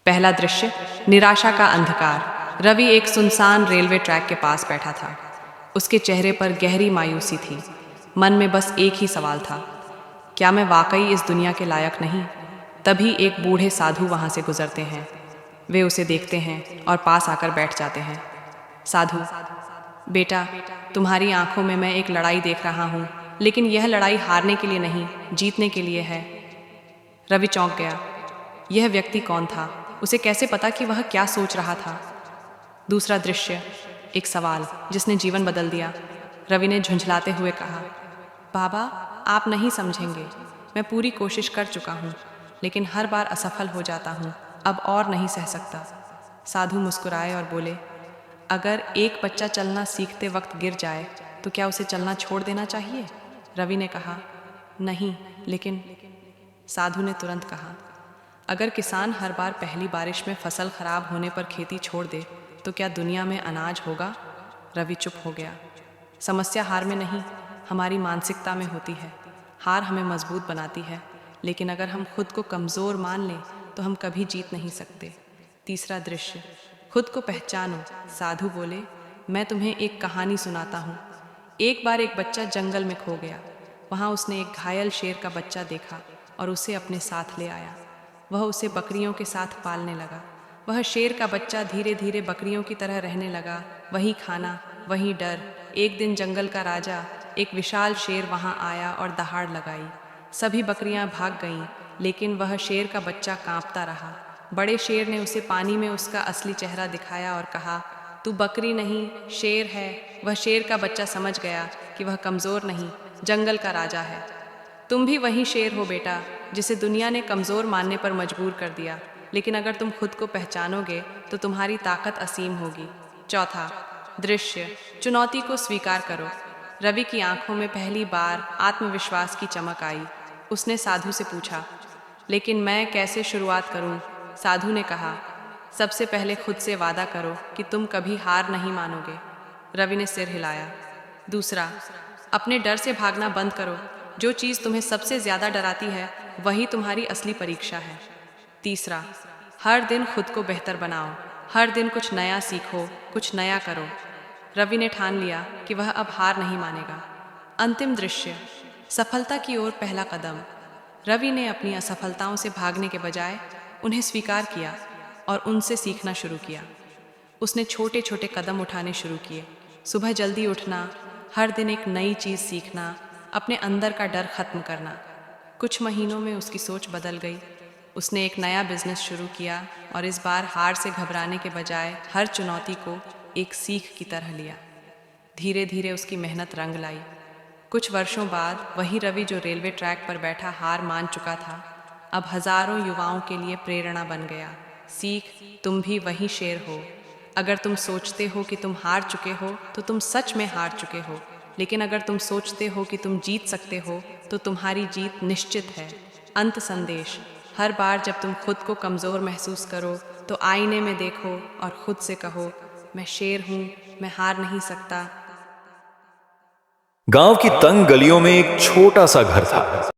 पहला दृश्य, निराशा का अंधकार। रवि एक सुनसान रेलवे ट्रैक के पास बैठा था। उसके चेहरे पर गहरी मायूसी थी। मन में बस एक ही सवाल था, क्या मैं वाकई इस दुनिया के लायक नहीं? तभी एक बूढ़े साधु वहां से गुजरते हैं। वे उसे देखते हैं और पास आकर बैठ जाते हैं। साधु, बेटा, तुम्हारी आंखों में मैं एक लड़ाई देख रहा हूँ, लेकिन यह लड़ाई हारने के लिए नहीं, जीतने के लिए है। रवि चौंक गया। यह व्यक्ति कौन था? उसे कैसे पता कि वह क्या सोच रहा था? दूसरा दृश्य, एक सवाल जिसने जीवन बदल दिया। रवि ने झुंझलाते हुए कहा, बाबा, आप नहीं समझेंगे। मैं पूरी कोशिश कर चुका हूँ, लेकिन हर बार असफल हो जाता हूँ। अब और नहीं सह सकता। साधु मुस्कुराए और बोले, अगर एक बच्चा चलना सीखते वक्त गिर जाए तो क्या उसे चलना छोड़ देना चाहिए? रवि ने कहा, नहीं, लेकिन। साधु ने तुरंत कहा, अगर किसान हर बार पहली बारिश में फसल खराब होने पर खेती छोड़ दे तो क्या दुनिया में अनाज होगा? रवि चुप हो गया। समस्या हार में नहीं, हमारी मानसिकता में होती है। हार हमें मजबूत बनाती है, लेकिन अगर हम खुद को कमज़ोर मान लें तो हम कभी जीत नहीं सकते। तीसरा दृश्य, खुद को पहचानो। साधु बोले, मैं तुम्हें एक कहानी सुनाता हूँ। एक बार एक बच्चा जंगल में खो गया। वहाँ उसने एक घायल शेर का बच्चा देखा और उसे अपने साथ ले आया। वह उसे बकरियों के साथ पालने लगा। वह शेर का बच्चा धीरे धीरे बकरियों की तरह रहने लगा। वही खाना, वही डर। एक दिन जंगल का राजा, एक विशाल शेर वहाँ आया और दहाड़ लगाई। सभी बकरियाँ भाग गईं, लेकिन वह शेर का बच्चा कांपता रहा। बड़े शेर ने उसे पानी में उसका असली चेहरा दिखाया और कहा, तू बकरी नहीं, शेर है। वह शेर का बच्चा समझ गया कि वह कमज़ोर नहीं, जंगल का राजा है। तुम भी वही शेर हो बेटा, जिसे दुनिया ने कमज़ोर मानने पर मजबूर कर दिया। लेकिन अगर तुम खुद को पहचानोगे तो तुम्हारी ताकत असीम होगी। चौथा दृश्य, चुनौती को स्वीकार करो। रवि की आंखों में पहली बार आत्मविश्वास की चमक आई। उसने साधु से पूछा, लेकिन मैं कैसे शुरुआत करूं? साधु ने कहा, सबसे पहले खुद से वादा करो कि तुम कभी हार नहीं मानोगे। रवि ने सिर हिलाया। दूसरा, अपने डर से भागना बंद करो। जो चीज़ तुम्हें सबसे ज़्यादा डराती है वही तुम्हारी असली परीक्षा है। तीसरा, हर दिन खुद को बेहतर बनाओ। हर दिन कुछ नया सीखो, कुछ नया करो। रवि ने ठान लिया कि वह अब हार नहीं मानेगा। अंतिम दृश्य, सफलता की ओर पहला कदम। रवि ने अपनी असफलताओं से भागने के बजाय उन्हें स्वीकार किया और उनसे सीखना शुरू किया। उसने छोटे छोटे कदम उठाने शुरू किए। सुबह जल्दी उठना, हर दिन एक नई चीज़ सीखना, अपने अंदर का डर खत्म करना। कुछ महीनों में उसकी सोच बदल गई। उसने एक नया बिजनेस शुरू किया और इस बार हार से घबराने के बजाय हर चुनौती को एक सीख की तरह लिया। धीरे धीरे उसकी मेहनत रंग लाई। कुछ वर्षों बाद वही रवि जो रेलवे ट्रैक पर बैठा हार मान चुका था, अब हजारों युवाओं के लिए प्रेरणा बन गया। सीख, तुम भी वही शेर हो। अगर तुम सोचते हो कि तुम हार चुके हो तो तुम सच में हार चुके हो। लेकिन अगर तुम सोचते हो कि तुम जीत सकते हो तो तुम्हारी जीत निश्चित है। अंत संदेश, हर बार जब तुम खुद को कमज़ोर महसूस करो तो आईने में देखो और खुद से कहो, मैं शेर हूँ, मैं हार नहीं सकता। गांव की तंग गलियों में एक छोटा सा घर था।